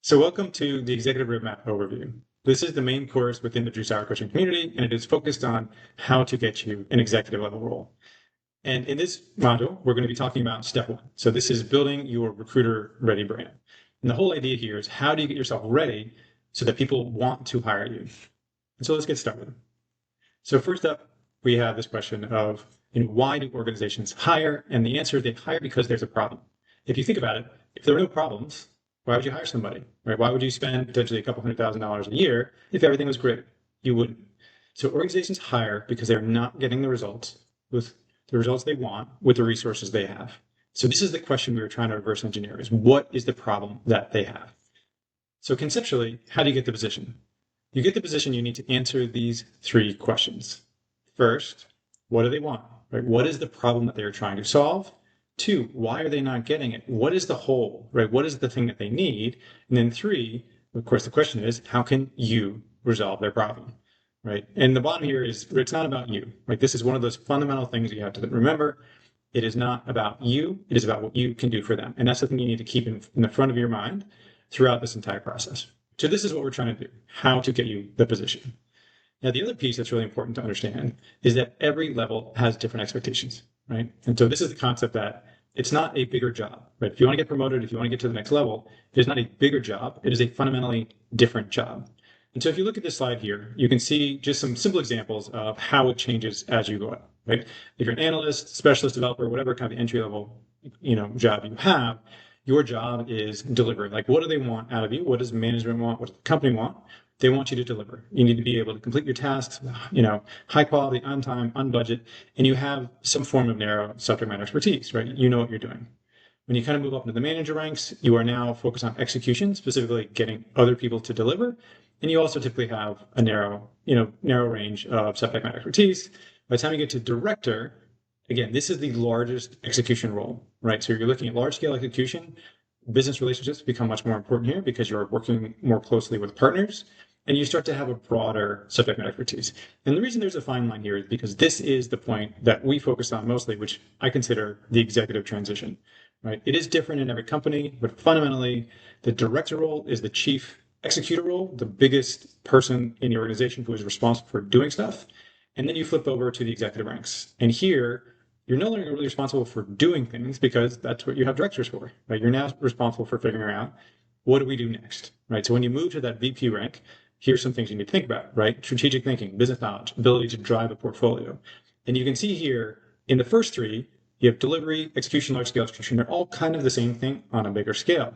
So welcome to the Executive Roadmap Overview. This is the main course within the Drew Saur coaching community, and it is focused on how to get you an executive level role. And in this module, we're going to be talking about step one. So this is building your recruiter ready brand. And the whole idea here is how do you get yourself ready so that people want to hire you? And so let's get started. So first up, we have this question of why do organizations hire? And the answer is they hire because there's a problem. If you think about it, if there are no problems, why would you hire somebody, right? Why would you spend potentially a couple $100,000 a year if everything was great? You wouldn't. So organizations hire because they're not getting the results they want with the resources they have. So this is the question we were trying to reverse engineer: is what is the problem that they have? So conceptually, how do you get the position? You get the position, you need to answer these three questions. First, what do they want? Right? What is the problem that they're trying to solve? Two, why are they not getting it? What is the hole, right? What is the thing that they need? And then three, of course, the question is, how can you resolve their problem, right? And the bottom here is, it's not about you, right? This is one of those fundamental things you have to remember. It is not about you. It is about what you can do for them. And that's the thing you need to keep in the front of your mind throughout this entire process. So this is what we're trying to do, how to get you the position. Now, the other piece that's really important to understand is that every level has different expectations, right? And so this is the concept that it's not a bigger job, right? If you want to get promoted, if you want to get to the next level, it is not a bigger job. It is a fundamentally different job. And so if you look at this slide here, you can see just some simple examples of how it changes as you go up, right? If you're an analyst, specialist developer, whatever kind of entry level, job you have, your job is delivering. Like, what do they want out of you? What does management want? What does the company want? They want you to deliver. You need to be able to complete your tasks, high quality, on time, on budget, and you have some form of narrow subject matter expertise, right? You know what you're doing. When you kind of move up into the manager ranks, you are now focused on execution, specifically getting other people to deliver. And you also typically have a narrow range of subject matter expertise. By the time you get to director, again, this is the largest execution role, right? So you're looking at large scale execution. Business relationships become much more important here because you're working more closely with partners and you start to have a broader subject matter expertise. And the reason there's a fine line here is because this is the point that we focus on mostly, which I consider the executive transition, right? It is different in every company, but fundamentally, the director role is the chief executor role, the biggest person in the organization who is responsible for doing stuff. And then you flip over to the executive ranks. And here, you're no longer really responsible for doing things because that's what you have directors for, right? You're now responsible for figuring out what do we do next, right? So when you move to that VP rank, here's some things you need to think about, right? Strategic thinking, business knowledge, ability to drive a portfolio. And you can see here in the first three, you have delivery, execution, large scale execution. They're all kind of the same thing on a bigger scale.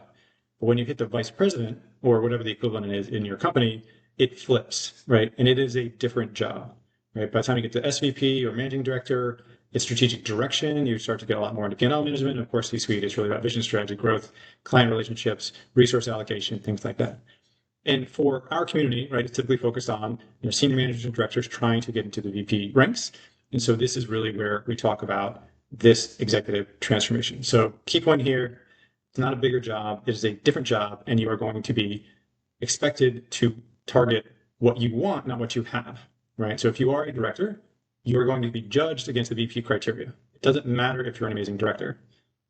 But when you hit the vice president or whatever the equivalent is in your company, it flips, right? And it is a different job, right? By the time you get to SVP or managing director, it's strategic direction. You start to get a lot more into P&L management. And of course, C-suite is really about vision, strategy, growth, client relationships, resource allocation, things like that. And for our community, right, it's typically focused on senior managers and directors trying to get into the VP ranks. And so this is really where we talk about this executive transformation. So key point here, it's not a bigger job. It is a different job. And you are going to be expected to target what you want, not what you have, right? So if you are a director, you are going to be judged against the VP criteria. It doesn't matter if you're an amazing director.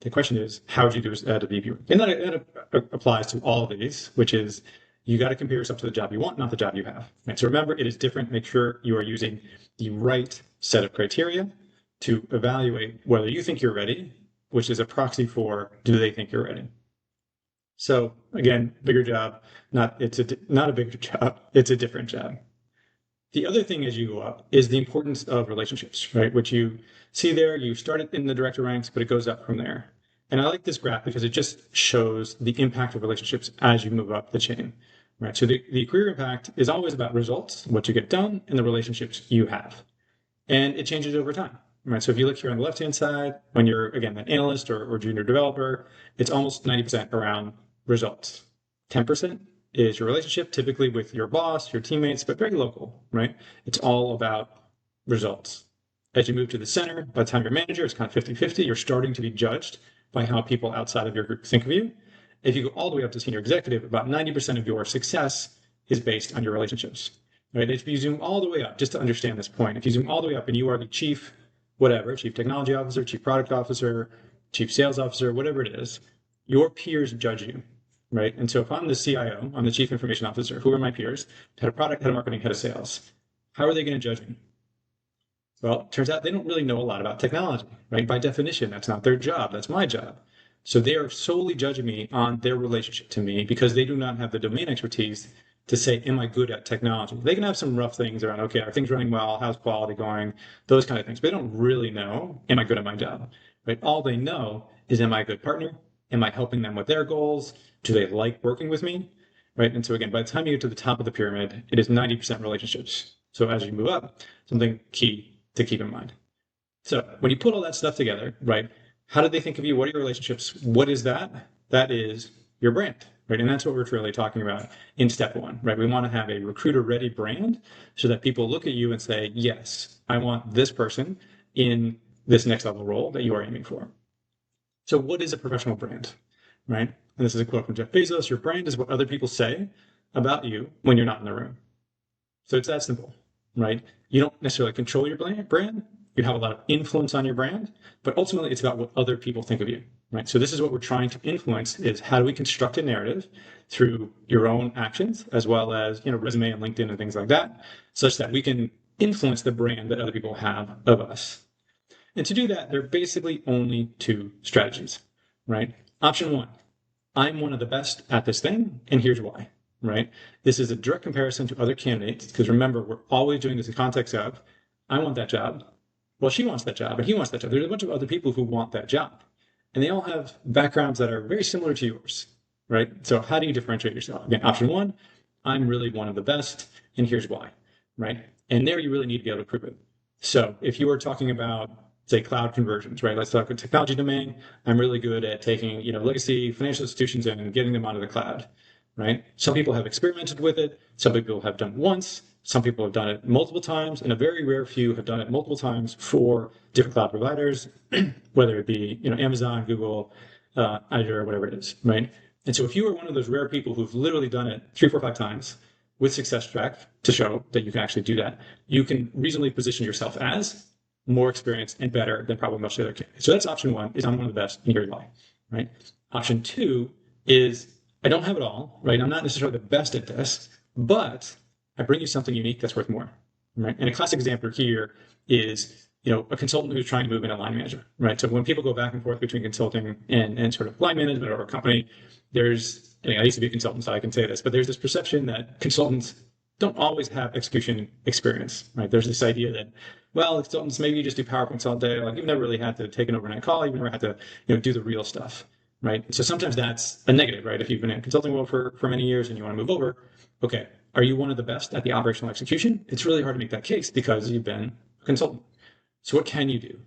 The question is, how would you do at a VP? And that applies to all of these, which is you got to compare yourself to the job you want, not the job you have. Right? So remember, it is different. Make sure you are using the right set of criteria to evaluate whether you think you're ready, which is a proxy for do they think you're ready. So again, bigger job, not a bigger job, it's a different job. The other thing as you go up is the importance of relationships, right? Which you see there, you start in the director ranks, but it goes up from there. And I like this graph because it just shows the impact of relationships as you move up the chain, right? So the career impact is always about results, what you get done, and the relationships you have. And it changes over time, right? So if you look here on the left-hand side, when you're, again, an analyst or junior developer, it's almost 90% around results. 10% is your relationship, typically with your boss, your teammates, but very local, right? It's all about results. As you move to the center, by the time you're manager, it's kind of 50-50. You're starting to be judged by how people outside of your group think of you. If you go all the way up to senior executive, about 90% of your success is based on your relationships, right? If you zoom all the way up, just to understand this point, if you zoom all the way up and you are the chief technology officer, chief product officer, chief sales officer, whatever it is, your peers judge you. right? And so if I'm the CIO, I'm the chief information officer, who are my peers? Head of product, head of marketing, head of sales. How are they going to judge me? Well, it turns out they don't really know a lot about technology, right? By definition, that's not their job. That's my job. So they are solely judging me on their relationship to me because they do not have the domain expertise to say, am I good at technology? They can have some rough things around, okay, are things running well? How's quality going? Those kind of things. But they don't really know, am I good at my job? Right? All they know is, am I a good partner? Am I helping them with their goals? Do they like working with me? Right? And so again, by the time you get to the top of the pyramid, it is 90% relationships. So as you move up, something key to keep in mind. So when you put all that stuff together, right, how did they think of you? What are your relationships? What is that? That is your brand, right? And that's what we're really talking about in step one, right? We want to have a recruiter ready brand so that people look at you and say, yes, I want this person in this next level role that you are aiming for. So what is a professional brand, right? And this is a quote from Jeff Bezos. Your brand is what other people say about you when you're not in the room. So it's that simple, right? You don't necessarily control your brand. You have a lot of influence on your brand, but ultimately it's about what other people think of you, right? So this is what we're trying to influence is how do we construct a narrative through your own actions as well as, resume and LinkedIn and things like that, such that we can influence the brand that other people have of us. And to do that, there are basically only two strategies, right? Option one, I'm one of the best at this thing, and here's why, right? This is a direct comparison to other candidates, because remember, we're always doing this in context of, I want that job. Well, she wants that job, and he wants that job. There's a bunch of other people who want that job, and they all have backgrounds that are very similar to yours, right? So how do you differentiate yourself? Again, option one, I'm really one of the best, and here's why, right? And there you really need to be able to prove it. So if you were talking about, say, cloud conversions, right? Let's talk about technology domain. I'm really good at taking, legacy financial institutions and getting them onto the cloud, right? Some people have experimented with it. Some people have done it once. Some people have done it multiple times, and a very rare few have done it multiple times for different cloud providers, whether it be, Amazon, Google, Azure, whatever it is, right? And so if you are one of those rare people who've literally done it 3, 4, 5 times with success track to show that you can actually do that, you can reasonably position yourself as more experienced and better than probably most other candidates. So that's option one, is I'm one of the best, and here's why, right? Option two is I don't have it all, right? I'm not necessarily the best at this, but I bring you something unique that's worth more, right? And a classic example here is, a consultant who's trying to move into line manager, right? So when people go back and forth between consulting and sort of line management or a company, there's, I used to be a consultant, so I can say this, but there's this perception that consultants don't always have execution experience, right? There's this idea that, well, consultants, maybe you just do PowerPoints all day. Like you've never really had to take an overnight call. You've never had to, do the real stuff, right? So sometimes that's a negative, right? If you've been in the consulting world for many years and you want to move over, okay, are you one of the best at the operational execution? It's really hard to make that case because you've been a consultant. So what can you do?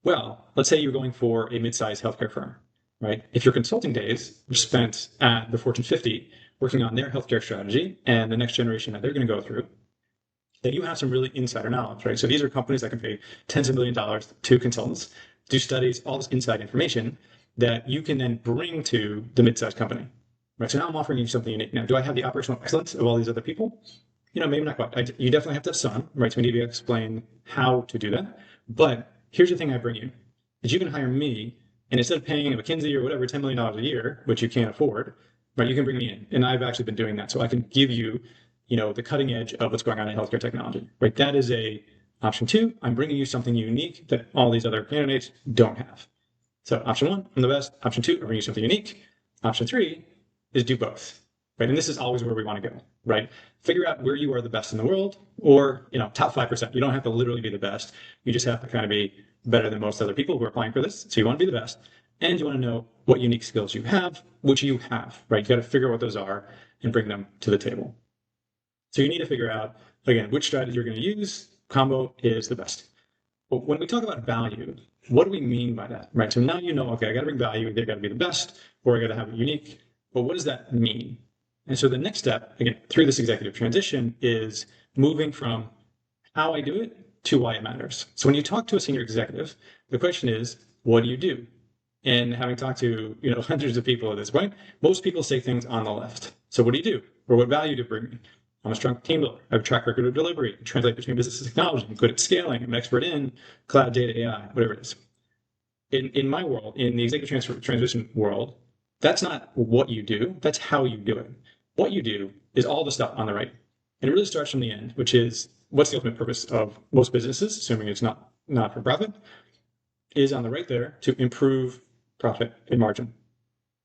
Well, let's say you're going for a mid-sized healthcare firm, right? If your consulting days were spent at the Fortune 50 working on their healthcare strategy and the next generation that they're going to go through, then you have some really insider knowledge, right? So these are companies that can pay tens of millions of dollars to consultants, do studies, all this inside information that you can then bring to the mid-sized company, right? So now I'm offering you something unique. Now, do I have the operational excellence of all these other people? Maybe not quite. You definitely have to have some, right? So we need to explain how to do that. But here's the thing I bring you, is you can hire me, and instead of paying a McKinsey or whatever $10 million a year, which you can't afford, right, you can bring me in. And I've actually been doing that. So I can give you, the cutting edge of what's going on in healthcare technology, right? That is a option two. I'm bringing you something unique that all these other candidates don't have. So option one, I'm the best. Option two, I bring you something unique. Option three is do both, right? And this is always where we want to go, right? Figure out where you are the best in the world, or, top 5%. You don't have to literally be the best. You just have to kind of be better than most other people who are applying for this. So you want to be the best, and you want to know what unique skills you have, which you have, right? You got to figure out what those are and bring them to the table. So you need to figure out, again, which strategy you're going to use. Combo is the best. But when we talk about value, what do we mean by that, right? So now okay, I got to bring value. Either got to be the best, or I got to have it unique. But what does that mean? And so the next step, again, through this executive transition is moving from how I do it to why it matters. So when you talk to a senior executive, the question is, what do you do? And having talked to, hundreds of people at this point, most people say things on the left. So what do you do? Or what value do you bring me? I'm a strong team builder. I have a track record of delivery. I translate between business and technology. I'm good at scaling. I'm an expert in cloud, data, AI, whatever it is. In my world, in the executive transition world, That's not what you do, that's how you do it. What you do is all the stuff on the right. And it really starts from the end, which is what's the ultimate purpose of most businesses, assuming it's not for profit, is on the right there to improve profit and margin.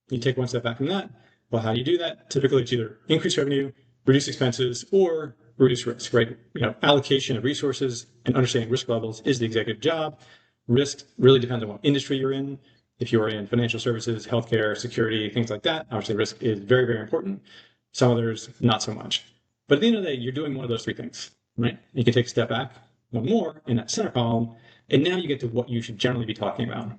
You take one step back from that. Well, how do you do that? Typically, it's either increase revenue, reduce expenses, or reduce risk, right? Allocation of resources and understanding risk levels is the executive job. Risk really depends on what industry you're in. If you're in financial services, healthcare, security, things like that, obviously risk is very, very important. Some others, not so much. But at the end of the day, you're doing one of those three things, right? You can take a step back, one more in that center column, and now you get to what you should generally be talking about,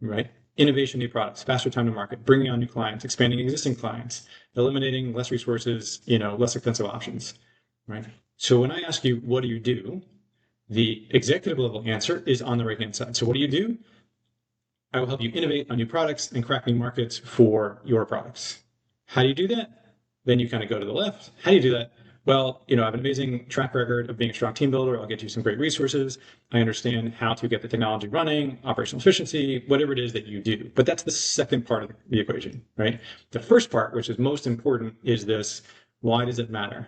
right? Innovation, new products, faster time to market, bringing on new clients, expanding existing clients, eliminating less resources, less expensive options, right? So when I ask you, what do you do? The executive level answer is on the right-hand side. So what do you do? I will help you innovate on new products and crack new markets for your products. How do you do that? Then you kind of go to the left. How do you do that? Well, I have an amazing track record of being a strong team builder. I'll get you some great resources. I understand how to get the technology running, operational efficiency, whatever it is that you do. But that's the second part of the equation, right? The first part, which is most important, is this: why does it matter?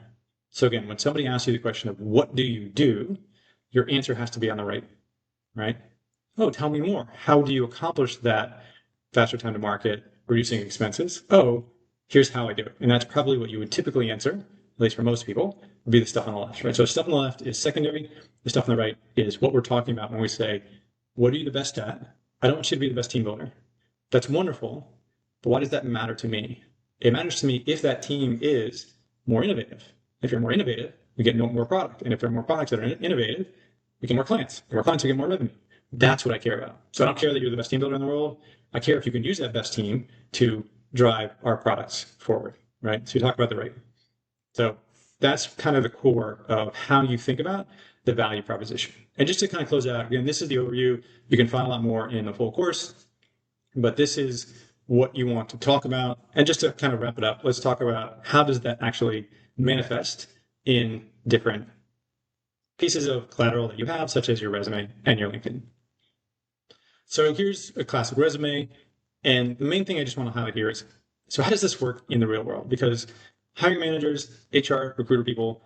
So again, when somebody asks you the question of what do you do, your answer has to be on the right, right? Oh, tell me more. How do you accomplish that? Faster time to market, reducing expenses. Oh, here's how I do it. And that's probably what you would typically answer, at least for most people, would be the stuff on the left, right? So stuff on the left is secondary. The stuff on the right is what we're talking about when we say, what are you the best at? I don't want you to be the best team builder. That's wonderful, but why does that matter to me? It matters to me if that team is more innovative. If you're more innovative, we get more product. And if there are more products that are innovative, we get more clients. If more clients, we get more revenue. That's what I care about. So I don't care that you're the best team builder in the world. I care if you can use that best team to drive our products forward, right? So you talk about the right. So that's kind of the core of how you think about the value proposition. And just to kind of close out, again, this is the overview. You can find a lot more in the full course, but this is what you want to talk about. And just to kind of wrap it up, let's talk about how does that actually manifest in different pieces of collateral that you have, such as your resume and your LinkedIn. So here's a classic resume. And the main thing I just want to highlight here is, so how does this work in the real world? Because hiring managers, HR, recruiter people,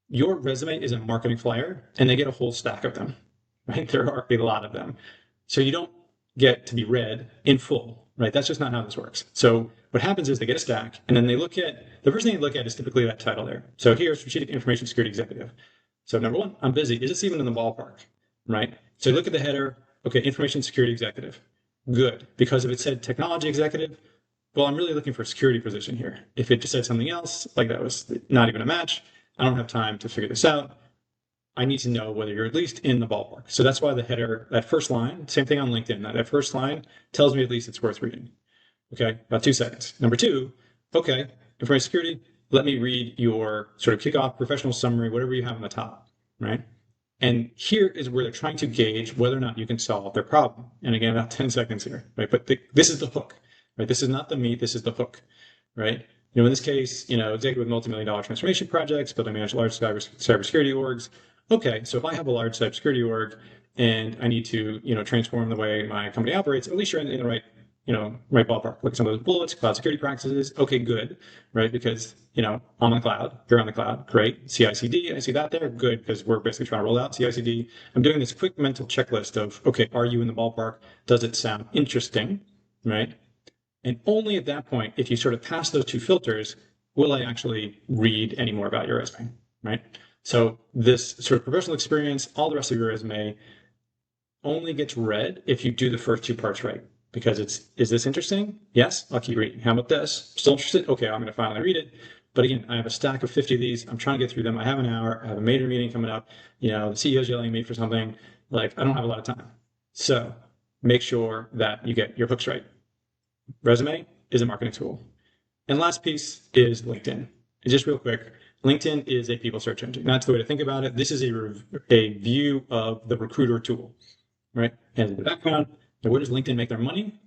your resume is a marketing flyer and they get a whole stack of them, right? There are a lot of them. So you don't get to be read in full, right? That's just not how this works. So what happens is they get a stack and then they look at, the first thing they look at is typically that title there. So here, Strategic Information Security Executive. So number one, I'm busy. Is this even in the ballpark, right? So look at the header. Okay, Information Security Executive. Good, because if it said Technology Executive, well, I'm really looking for a security position here. If it just said something else, like that was not even a match, I don't have time to figure this out. I need to know whether you're at least in the ballpark. So that's why the header, that first line, same thing on LinkedIn, that first line tells me at least it's worth reading. Okay, about 2 seconds. Number two, okay, information security, let me read your sort of kickoff professional summary, whatever you have on the top, right? And here is where they're trying to gauge whether or not you can solve their problem. And again, about 10 seconds here, right? But this is the hook, right? This is not the meat, this is the hook, right? In this case, executive with multi-million-dollar transformation projects, building manage large cybersecurity orgs. Okay, so if I have a large cybersecurity org and I need to, transform the way my company operates, at least you're in the right, right ballpark. Look at some of those bullets, cloud security practices. Okay, good, right? Because, I'm on the cloud, you're on the cloud. Great. CI/CD, I see that there. Good, because we're basically trying to roll out CI/CD. I'm doing this quick mental checklist of, okay, are you in the ballpark? Does it sound interesting, right? And only at that point, if you sort of pass those two filters, will I actually read any more about your resume, right? So this sort of professional experience, all the rest of your resume only gets read if you do the first two parts right. Because is this interesting? Yes, I'll keep reading. How about this? Still interested? Okay, I'm going to finally read it. But again, I have a stack of 50 of these. I'm trying to get through them. I have an hour. I have a major meeting coming up. The CEO's yelling at me for something. I don't have a lot of time. So make sure that you get your hooks right. Resume is a marketing tool. And last piece is LinkedIn. And just real quick, LinkedIn is a people search engine. That's the way to think about it. This is a view of the recruiter tool, right? And in the background, where does LinkedIn make their money?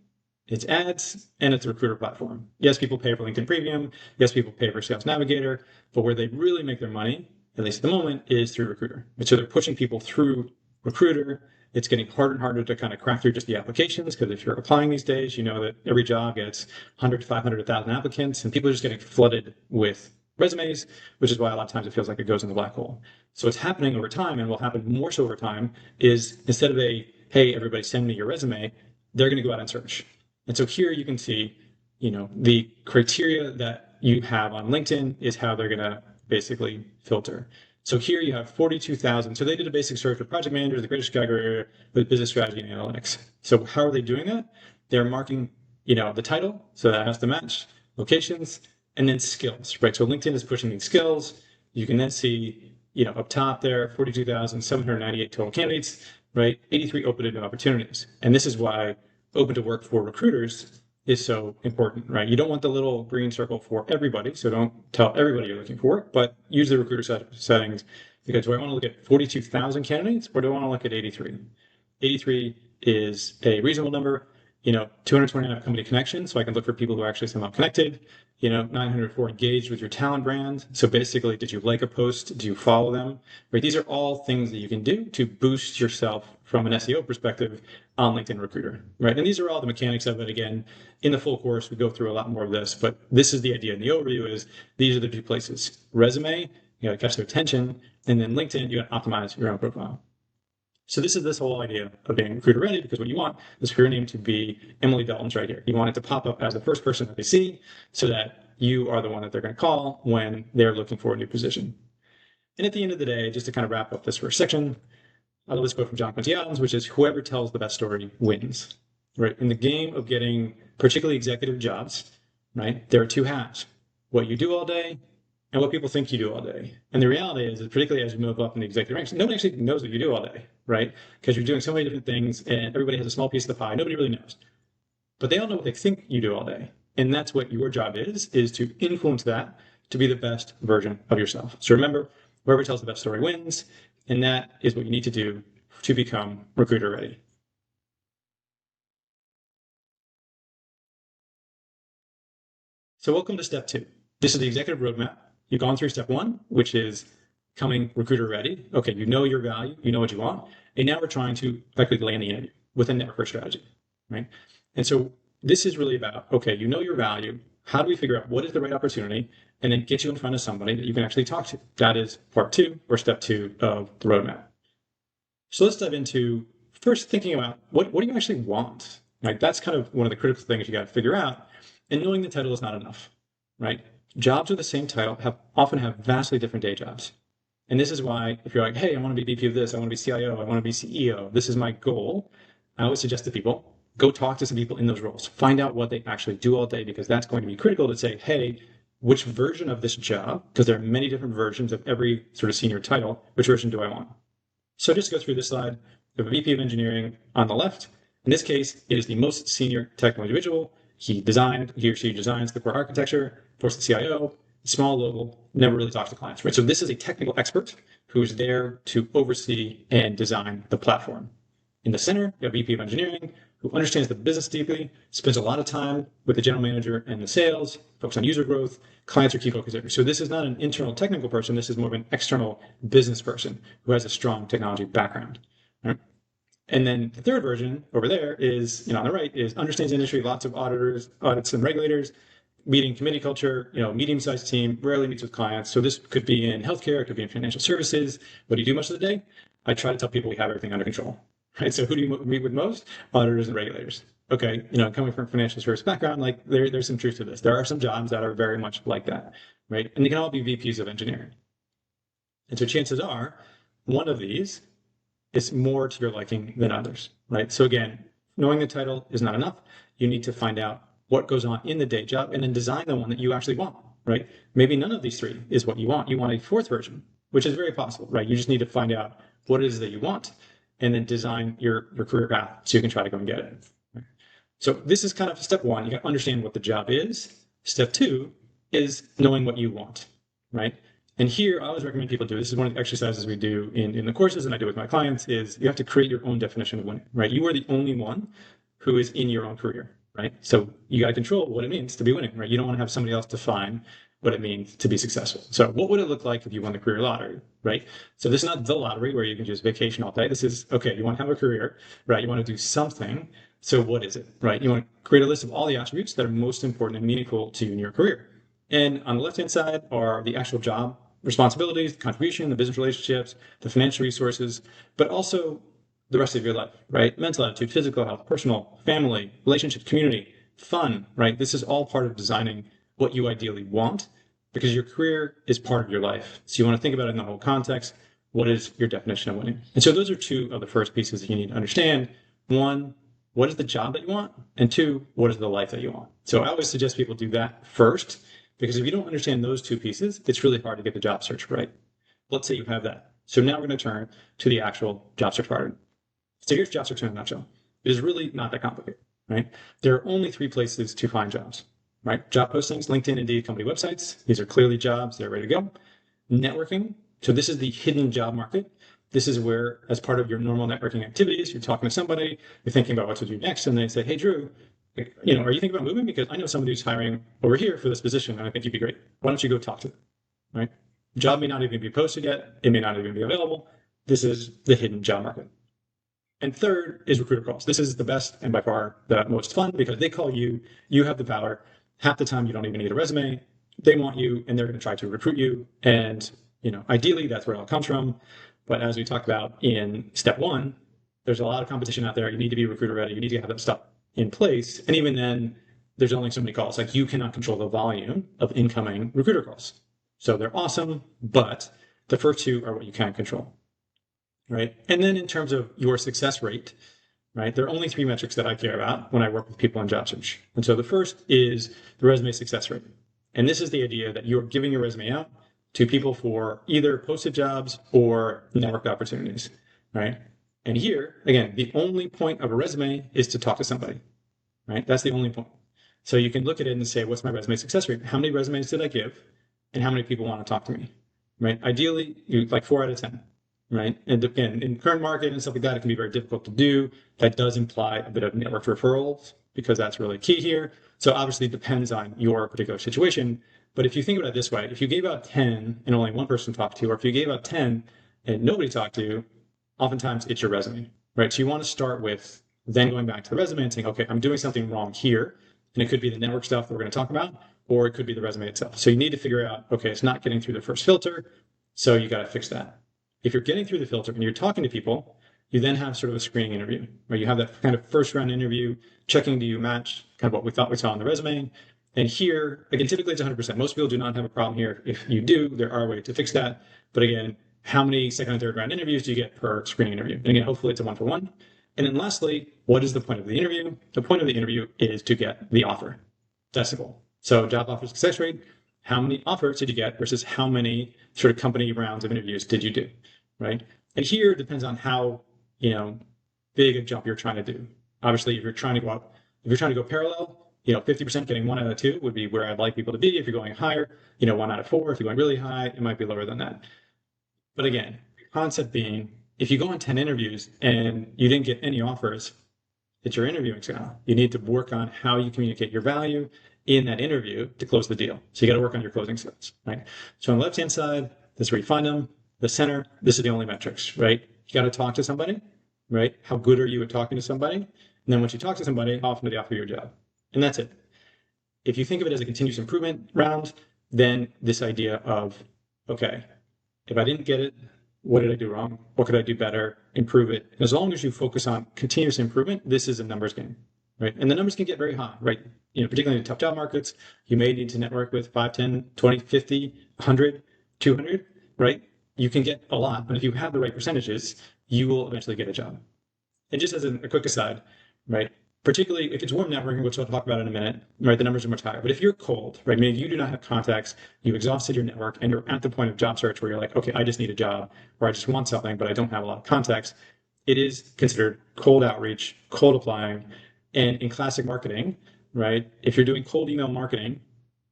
It's ads and it's a recruiter platform. Yes, people pay for LinkedIn Premium. Yes, people pay for Sales Navigator. But where they really make their money, at least at the moment, is through Recruiter. And so they're pushing people through Recruiter It's getting harder and harder to kind of crack through just the applications, because if you're applying these days, you know that every job gets 100 to 500 to 1,000 applicants, and people are just getting flooded with resumes, which is why a lot of times it feels like it goes in the black hole. So what's happening over time, and will happen more so over time, is instead of a, hey, everybody send me your resume, they're going to go out and search. And so here you can see, the criteria that you have on LinkedIn is how they're going to basically filter. So here you have 42,000. So they did a basic search for project managers, the greatest category with business strategy and analytics. So how are they doing that? They're marking, the title, so that has to match, locations, and then skills, right? So LinkedIn is pushing these skills. You can then see, up top there, 42,798 total candidates, right? 83 open to new opportunities. And this is why open to work for recruiters is so important, right? You don't want the little green circle for everybody, so don't tell everybody you're looking for it, but use the recruiter settings, because do I want to look at 42,000 candidates, or do I want to look at 83? 83 is a reasonable number. 229 company connections, so I can look for people who are actually somehow connected. 904 engaged with your talent brand. So basically, did you like a post? Do you follow them? Right? These are all things that you can do to boost yourself from an SEO perspective on LinkedIn Recruiter, right? And these are all the mechanics of it. Again, in the full course, we go through a lot more of this, but this is the idea. And the overview is these are the two places. Resume, you got to catch their attention, and then LinkedIn, you got to optimize your own profile. So this is this whole idea of being recruiter ready, because what you want is for your name to be Emily Dalton's right here. You want it to pop up as the first person that they see, so that you are the one that they're going to call when they're looking for a new position. And at the end of the day, just to kind of wrap up this first section, I love this quote from John Quincy Adams, which is, whoever tells the best story wins, right? In the game of getting particularly executive jobs, right, there are two halves: what you do all day and what people think you do all day. And the reality is that particularly as you move up in the executive ranks, nobody actually knows what you do all day, right? Because you're doing so many different things and everybody has a small piece of the pie. Nobody really knows. But they all know what they think you do all day. And that's what your job is to influence that to be the best version of yourself. So remember, whoever tells the best story wins. And that is what you need to do to become recruiter ready. So welcome to step 2. This is the executive roadmap. You've gone through step 1, which is becoming recruiter ready. Okay, you know your value, you know what you want, and now we're trying to effectively land the interview with a network first strategy, right? And so this is really about, okay, you know your value. How do we figure out what is the right opportunity, and then get you in front of somebody that you can actually talk to? That is part 2, or step 2 of the roadmap. So let's dive into first thinking about what do you actually want, right? That's kind of one of the critical things you got to figure out. And knowing the title is not enough, right? Jobs with the same title often have vastly different day jobs. And this is why, if you're like, hey, I want to be VP of this, I want to be CIO, I want to be CEO, this is my goal, I always suggest to people, go talk to some people in those roles. Find out what they actually do all day, because that's going to be critical to say, hey, which version of this job, because there are many different versions of every sort of senior title, which version do I want? So just go through this slide. We have a VP of engineering on the left. In this case, it is the most senior technical individual. He or she designs the core architecture, force the CIO, small, local, never really talks to clients, right? So this is a technical expert who is there to oversee and design the platform. In the center, you have VP of engineering, who understands the business deeply, spends a lot of time with the general manager and the sales, focus on user growth, clients are key focus areas. So this is not an internal technical person, this is more of an external business person who has a strong technology background, right? And then the third version over there is, on the right, is understands industry, lots of audits and regulators, meeting committee culture, medium-sized team, rarely meets with clients. So this could be in healthcare, it could be in financial services. What do you do most of the day? I try to tell people we have everything under control, right? So who do you meet with most? Auditors and regulators. Okay, coming from a financial service background, like there's some truth to this. There are some jobs that are very much like that, right? And they can all be VPs of engineering. And so chances are one of these is more to your liking than others, right? So again, knowing the title is not enough. You need to find out what goes on in the day job and then design the one that you actually want, right? Maybe none of these 3 is what you want. You want a 4th version, which is very possible, right? You just need to find out what it is that you want and then design your career path so you can try to go and get it. So this is kind of step 1. You got to understand what the job is. Step 2 is knowing what you want, right? And here, I always recommend people do, this is one of the exercises we do in the courses and I do with my clients, is you have to create your own definition of winning, right? You are the only one who is in your own career. right? So you got to control what it means to be winning, right? You don't want to have somebody else define what it means to be successful. So what would it look like if you won the career lottery, right? So this is not the lottery where you can just vacation all day. This is, okay, you want to have a career, right? You want to do something. So what is it, right? You want to create a list of all the attributes that are most important and meaningful to you in your career. And on the left-hand side are the actual job responsibilities, the contribution, the business relationships, the financial resources, but also the rest of your life, right? Mental attitude, physical health, personal, family, relationships, community, fun, right? This is all part of designing what you ideally want because your career is part of your life. So you want to think about it in the whole context. What is your definition of winning? And so those are two of the first pieces that you need to understand. One, what is the job that you want? And two, what is the life that you want? So I always suggest people do that first because if you don't understand those two pieces, it's really hard to get the job search right. Let's say you have that. So now we're going to turn to the actual job search part. So here's job search in a nutshell. It is really not that complicated, right? There are only three places to find jobs, right? Job postings, LinkedIn, Indeed, company websites. These are clearly jobs. They're ready to go. Networking. So this is the hidden job market. This is where, as part of your normal networking activities, you're talking to somebody, you're thinking about what to do next, and they say, hey, Drew, are you thinking about moving? Because I know somebody who's hiring over here for this position, and I think you'd be great. Why don't you go talk to them, right? Job may not even be posted yet. It may not even be available. This is the hidden job market. And third is recruiter calls. This is the best and by far the most fun because they call you, you have the power. Half the time you don't even need a resume. They want you and they're going to try to recruit you. And, ideally that's where it all comes from. But as we talked about in step one, there's a lot of competition out there. You need to be recruiter ready. You need to have that stuff in place. And even then, there's only so many calls. Like you cannot control the volume of incoming recruiter calls. So they're awesome, but the first two are what you can control. Right. And then in terms of your success rate, right, there are only three metrics that I care about when I work with people in job search. And so the first is the resume success rate. And this is the idea that you're giving your resume out to people for either posted jobs or network opportunities, right? And here, again, the only point of a resume is to talk to somebody, right? That's the only point. So you can look at it and say, what's my resume success rate? How many resumes did I give? And how many people want to talk to me, right? Ideally, you like 4 out of 10. Right. And again, in current market and stuff like that, it can be very difficult to do. That does imply a bit of network referrals because that's really key here. So obviously it depends on your particular situation. But if you think about it this way, if you gave out 10 and only one person talked to you, or if you gave out 10 and nobody talked to you, oftentimes it's your resume, right? So you want to start with then going back to the resume and saying, okay, I'm doing something wrong here. And it could be the network stuff that we're going to talk about, or it could be the resume itself. So you need to figure out, okay, it's not getting through the first filter. So you got to fix that. If you're getting through the filter and you're talking to people, you then have sort of a screening interview where you have that kind of first round interview, checking do you match kind of what we thought we saw on the resume. And here, again, typically it's 100%. Most people do not have a problem here. If you do, there are ways to fix that. But again, how many second and third round interviews do you get per screening interview? And again, hopefully it's a 1-for-1. And then lastly, what is the point of the interview? The point of the interview is to get the offer. That's the goal. So job offer success rate, how many offers did you get versus how many sort of company rounds of interviews did you do, right? And here it depends on how, big a jump you're trying to do. Obviously, if you're trying to go parallel, 50% getting 1 out of 2 would be where I'd like people to be. If you're going higher, 1 out of 4. If you're going really high, it might be lower than that. But again, the concept being, if you go on 10 interviews and you didn't get any offers, it's your interviewing style. You need to work on how you communicate your value in that interview to close the deal. So you got to work on your closing skills, right? So on the left-hand side, this is where you find them. The center, this is the only metrics, right? You got to talk to somebody, right? How good are you at talking to somebody? And then once you talk to somebody, how often do they offer you a job? And that's it. If you think of it as a continuous improvement round, then this idea of, okay, if I didn't get it, what did I do wrong? What could I do better? Improve it. As long as you focus on continuous improvement, this is a numbers game, right? And the numbers can get very high, right? Particularly in tough job markets, you may need to network with 5, 10, 20, 50, 100, 200, right? You can get a lot, but if you have the right percentages, you will eventually get a job. And just as a quick aside, right? Particularly if it's warm networking, which I'll talk about in a minute, right? The numbers are much higher. But if you're cold, right? Meaning you do not have contacts, you've exhausted your network, and you're at the point of job search where you're like, okay, I just need a job, or I just want something, but I don't have a lot of contacts. It is considered cold outreach, cold applying. And in classic marketing, right? If you're doing cold email marketing,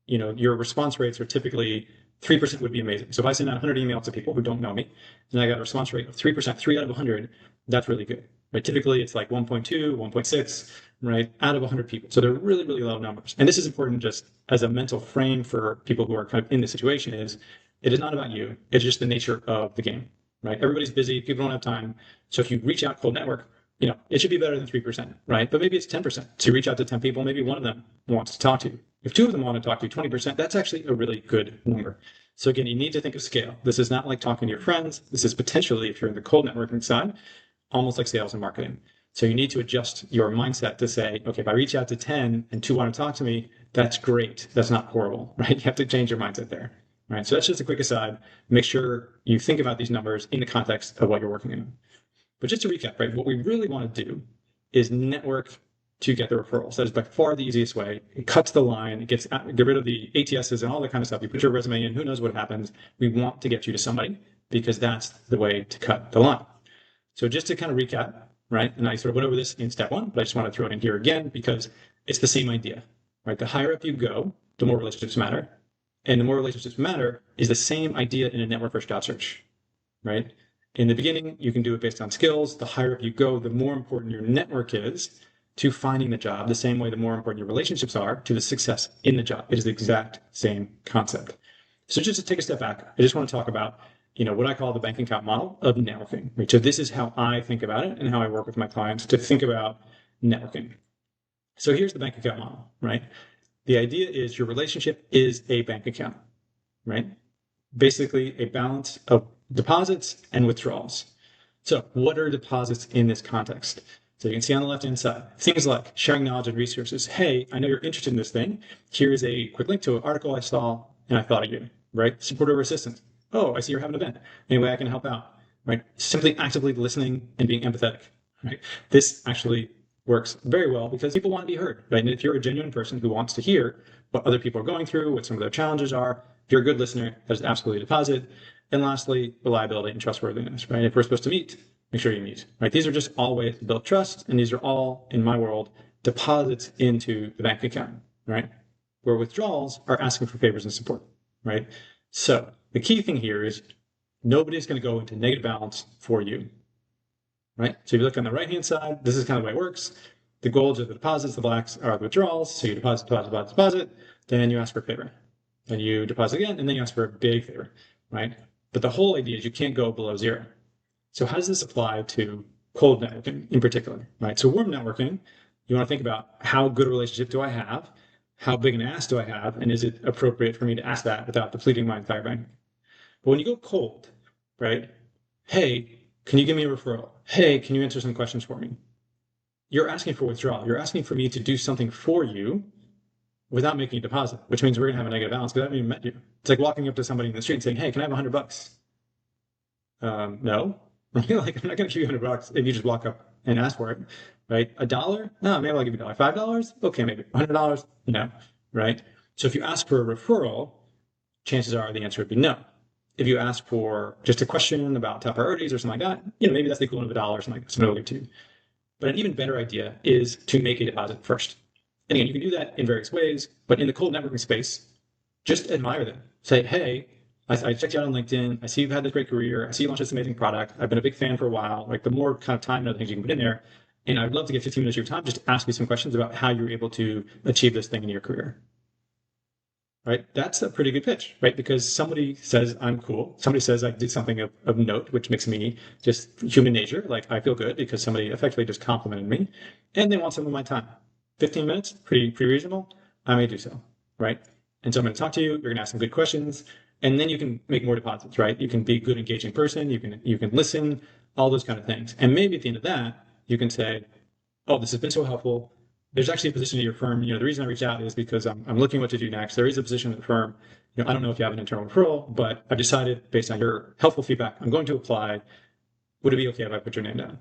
your response rates are typically 3% would be amazing. So if I send out 100 emails to people who don't know me, and I got a response rate of 3%, 3 out of 100, that's really good. right? Typically it's like 1.2, 1.6, right? Out of 100 people. So they're really, really low numbers. And this is important just as a mental frame for people who are kind of in this situation is it is not about you. It's just the nature of the game, right? Everybody's busy. People don't have time. So if you reach out cold network, it should be better than 3%, right? But maybe it's 10%. So you reach out to 10 people, maybe one of them wants to talk to you. If two of them want to talk to you, 20%, that's actually a really good number. So again, you need to think of scale. This is not like talking to your friends. This is potentially, if you're in the cold networking side, almost like sales and marketing. So you need to adjust your mindset to say, okay, if I reach out to 10 and two want to talk to me, that's great. That's not horrible, right? You have to change your mindset there, right? So that's just a quick aside. Make sure you think about these numbers in the context of what you're working in. But just to recap, right, what we really want to do is network to get the referrals. That is by far the easiest way. It cuts the line, it get rid of the ATSs and all that kind of stuff. You put your resume in, who knows what happens. We want to get you to somebody because that's the way to cut the line. So just to kind of recap, right, and I sort of went over this in step one, but I just want to throw it in here again because it's the same idea, right? The higher up you go, the more relationships matter. And the more relationships matter is the same idea in a network first job search, right? In the beginning, you can do it based on skills. The higher up you go, the more important your network is to finding the job, the same way the more important your relationships are to the success in the job. It is the exact same concept. So just to take a step back, I just want to talk about what I call the bank account model of networking. Right? So this is how I think about it and how I work with my clients to think about networking. So here's the bank account model, right? The idea is your relationship is a bank account, right? Basically a balance of deposits and withdrawals. So what are deposits in this context? So you can see on the left-hand side, things like sharing knowledge and resources. Hey, I know you're interested in this thing. Here's a quick link to an article I saw and I thought of you, right? Support over assistance. Oh, I see you're having an event. Any way I can help out, right? Simply actively listening and being empathetic, right? This actually works very well because people want to be heard, right? And if you're a genuine person who wants to hear what other people are going through, what some of their challenges are, if you're a good listener, that is absolutely a deposit. And lastly, reliability and trustworthiness, right? If we're supposed to meet, make sure you meet, right? These are just all ways to build trust. And these are all, in my world, deposits into the bank account, right? Where withdrawals are asking for favors and support, right? So the key thing here is nobody's going to go into negative balance for you, right? So if you look on the right-hand side, this is kind of the way it works. The golds are the deposits, the blacks are the withdrawals. So you deposit, then you ask for a favor. Then you deposit again, and then you ask for a big favor, right? But the whole idea is you can't go below zero. So how does this apply to cold networking in particular, right? So warm networking, you want to think about how good a relationship do I have? How big an ask do I have? And is it appropriate for me to ask that without depleting my entire bank? But when you go cold, right? Hey, can you give me a referral? Hey, can you answer some questions for me? You're asking for withdrawal. You're asking for me to do something for you without making a deposit, which means we're going to have a negative balance because I haven't even met you. It's like walking up to somebody in the street and saying, hey, can I have $100? No. Like, I'm not going to give you $100 if you just walk up and ask for it, right? $1? No, maybe I'll give you $1. $5? Okay, maybe. $100? No, right? So if you ask for a referral, chances are the answer would be no. If you ask for just a question about top priorities or something like that, maybe that's the equivalent of $1 or something like that. So no, I'll give it to you. But an even better idea is to make a deposit first. And again, you can do that in various ways, but in the cold networking space, just admire them. Say, hey, I checked you out on LinkedIn. I see you've had this great career. I see you launched this amazing product. I've been a big fan for a while. Like the more kind of time and other things you can put in there. And I'd love to get 15 minutes of your time just to ask you some questions about how you're able to achieve this thing in your career. Right? That's a pretty good pitch, right? Because somebody says I'm cool. Somebody says I did something of note, which makes me just human nature. Like I feel good because somebody effectively just complimented me and they want some of my time. 15 minutes, pretty reasonable. I may do so, right? And so I'm going to talk to you. You're going to ask some good questions, and then you can make more deposits, right? You can be a good, engaging person. You can listen, all those kind of things. And maybe at the end of that, you can say, "Oh, this has been so helpful. There's actually a position at your firm. The reason I reached out is because I'm looking what to do next. There is a position at the firm. I don't know if you have an internal referral, but I've decided based on your helpful feedback, I'm going to apply. Would it be okay if I put your name down?"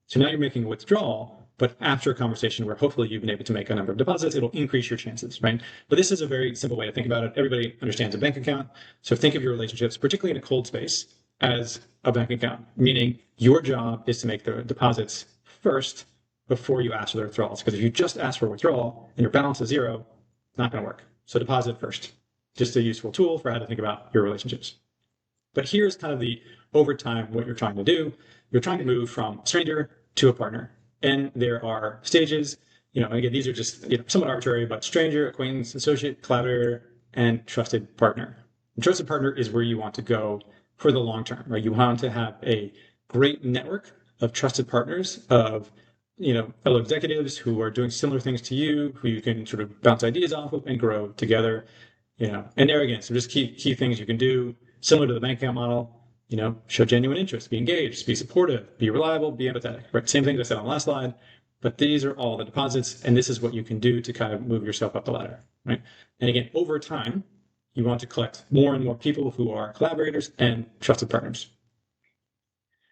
So now you're making a withdrawal. But after a conversation where hopefully you've been able to make a number of deposits, it'll increase your chances, right? But this is a very simple way to think about it. Everybody understands a bank account. So think of your relationships, particularly in a cold space, as a bank account, meaning your job is to make the deposits first before you ask for the withdrawals. Because if you just ask for a withdrawal and your balance is zero, it's not going to work. So deposit first. Just a useful tool for how to think about your relationships. But here's kind of the over time, what you're trying to do. You're trying to move from a stranger to a partner. And there are stages, again, these are just somewhat arbitrary, but stranger, acquaintance, associate, collaborator, and trusted partner. And trusted partner is where you want to go for the long term, right? You want to have a great network of trusted partners, of fellow executives who are doing similar things to you, who you can sort of bounce ideas off of and grow together. And there again, some just key things you can do, similar to the bank account model. Show genuine interest, be engaged, be supportive, be reliable, be empathetic. Right? Same thing I said on the last slide, but these are all the deposits, and this is what you can do to kind of move yourself up the ladder. Right? And again, over time, you want to collect more and more people who are collaborators and trusted partners.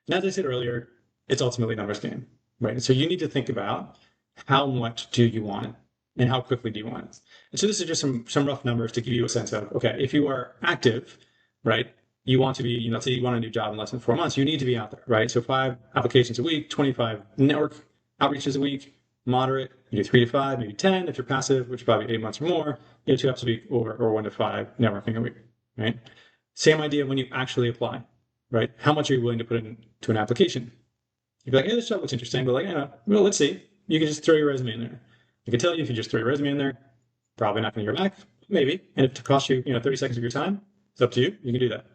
And as I said earlier, it's ultimately a numbers game, right? And so you need to think about how much do you want it and how quickly do you want it. And so this is just some rough numbers to give you a sense of, okay, if you are active, right, you want to be, let's say you want a new job in less than 4 months, you need to be out there, right? So 5 applications a week, 25 network outreaches a week, moderate, you do 3 to 5, maybe 10 if you're passive, which is probably 8 months or more, 2 apps a week or 1 to 5 networking a week, right? Same idea when you actually apply, right? How much are you willing to put into an application? You'd be like, hey, this job looks interesting, but well, let's see. You can just throw your resume in there. I can tell you if you just throw your resume in there, probably not going to hear back, maybe. And if it costs you, 30 seconds of your time, it's up to you. You can do that.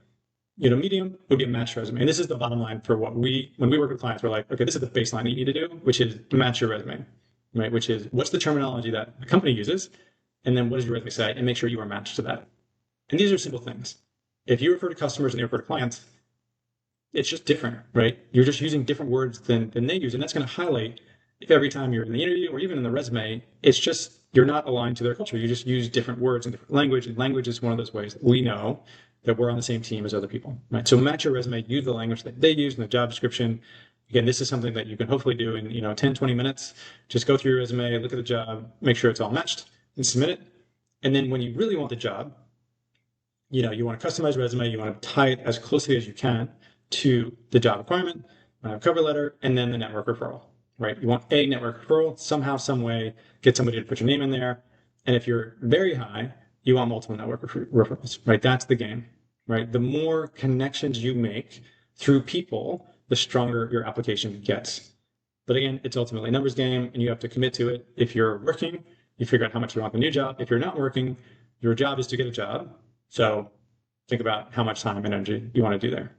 Medium would be a match resume. And this is the bottom line for when we work with clients, we're like, okay, this is the baseline that you need to do, which is match your resume, right? Which is what's the terminology that the company uses, and then what does your resume say, and make sure you are matched to that. And these are simple things. If you refer to customers and they refer to clients, it's just different, right? You're just using different words than they use. And that's going to highlight if every time you're in the interview or even in the resume, it's just you're not aligned to their culture. You just use different words and different language. And language is one of those ways that we know that we're on the same team as other people, right? So match your resume, use the language that they use in the job description. Again, this is something that you can hopefully do in 10, 20 minutes. Just go through your resume, look at the job, make sure it's all matched and submit it. And then when you really want the job, you want a customized resume, you want to tie it as closely as you can to the job requirement, cover letter, and then the network referral, right? You want a network referral, somehow, some way, get somebody to put your name in there. And if you're very high, you want multiple network referrals, right? That's the game, right? The more connections you make through people, the stronger your application gets. But again, it's ultimately a numbers game, and you have to commit to it. If you're working, you figure out how much you want the new job. If you're not working, your job is to get a job. So think about how much time and energy you want to do there.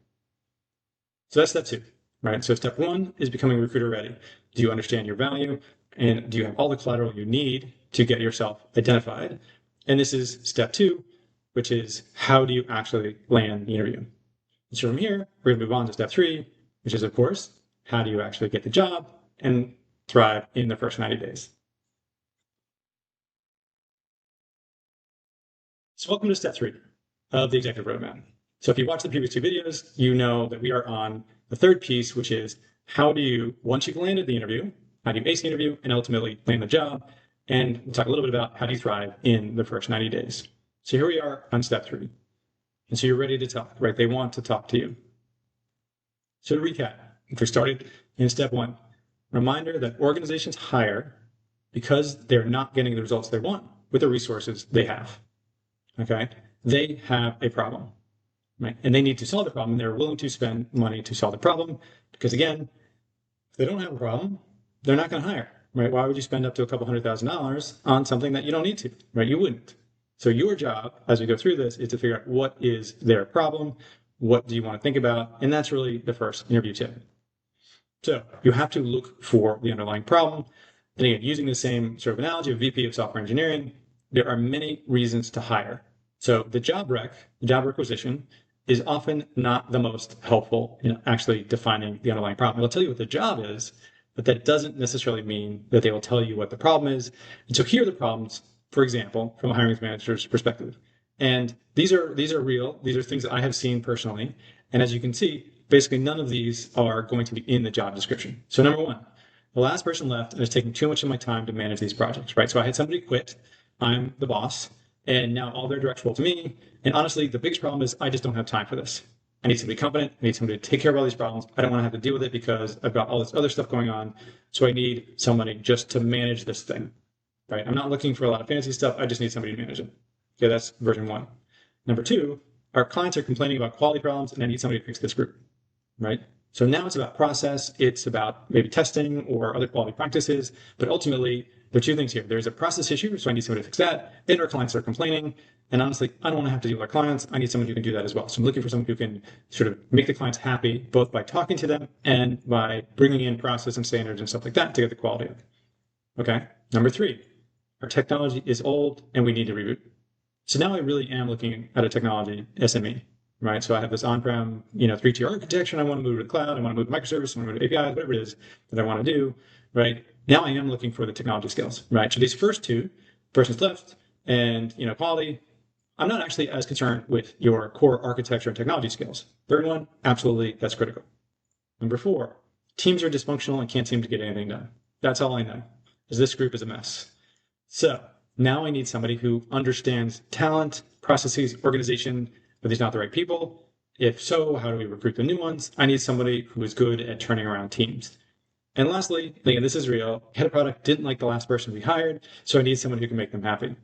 So that's step 2, right? So step 1 is becoming recruiter ready. Do you understand your value? And do you have all the collateral you need to get yourself identified? And this is step 2, which is how do you actually land the interview? And so from here, we're going to move on to step 3, which is, of course, how do you actually get the job and thrive in the first 90 days? So welcome to step 3 of the executive roadmap. So if you watched the previous 2 videos, you know that we are on the 3rd piece, which is how do you, once you've landed the interview, how do you ace the interview and ultimately land the job? And we'll talk a little bit about how do you thrive in the first 90 days. So here we are on step 3. And so you're ready to talk, right? They want to talk to you. So to recap, if we started in step 1, reminder that organizations hire because they're not getting the results they want with the resources they have. Okay? They have a problem, right? And they need to solve the problem. And they're willing to spend money to solve the problem because, again, if they don't have a problem, they're not going to hire, right? Why would you spend up to a couple $100,000 on something that you don't need to, right? You wouldn't. So your job, as we go through this, is to figure out what is their problem, what do you want to think about, and that's really the first interview tip. So you have to look for the underlying problem. And again, using the same sort of analogy of VP of software engineering, there are many reasons to hire. So the job requisition, is often not the most helpful in actually defining the underlying problem. It'll tell you what the job is, but that doesn't necessarily mean that they will tell you what the problem is. And so here are the problems, for example, from a hiring manager's perspective. And these are real. These are things that I have seen personally. And as you can see, basically none of these are going to be in the job description. So number 1, the last person left and it's taking too much of my time to manage these projects, right? So I had somebody quit. I'm the boss. And now all their direct roll to me. And honestly, the biggest problem is I just don't have time for this. I need somebody competent. I need somebody to take care of all these problems. I don't want to have to deal with it because I've got all this other stuff going on. So I need somebody just to manage this thing, right? I'm not looking for a lot of fancy stuff. I just need somebody to manage it. Okay, that's version 1. Number 2, our clients are complaining about quality problems and I need somebody to fix this group, right? So now it's about process, it's about maybe testing or other quality practices, but ultimately there are two things here. There's a process issue, so I need somebody to fix that, and our clients are complaining. And honestly, I don't want to have to deal with our clients. I need someone who can do that as well. So I'm looking for someone who can sort of make the clients happy, both by talking to them and by bringing in process and standards and stuff like that to get the quality up. Okay. Number 3, our technology is old and we need to reboot. So now I really am looking at a technology SME, right? So I have this on-prem, 3-tier architecture, and I want to move to the cloud. I want to move to microservices, I want to move to APIs, whatever it is that I want to do, right? Now I am looking for the technology skills, right? So these first two, person's left and, quality, I'm not actually as concerned with your core architecture and technology skills. Third one, absolutely, that's critical. Number 4, teams are dysfunctional and can't seem to get anything done. That's all I know, is this group is a mess. So now I need somebody who understands talent, processes, organization, but these not the right people. If so, how do we recruit the new ones? I need somebody who is good at turning around teams. And lastly, again, this is real. Head of product didn't like the last person we hired, so I need someone who can make them happy.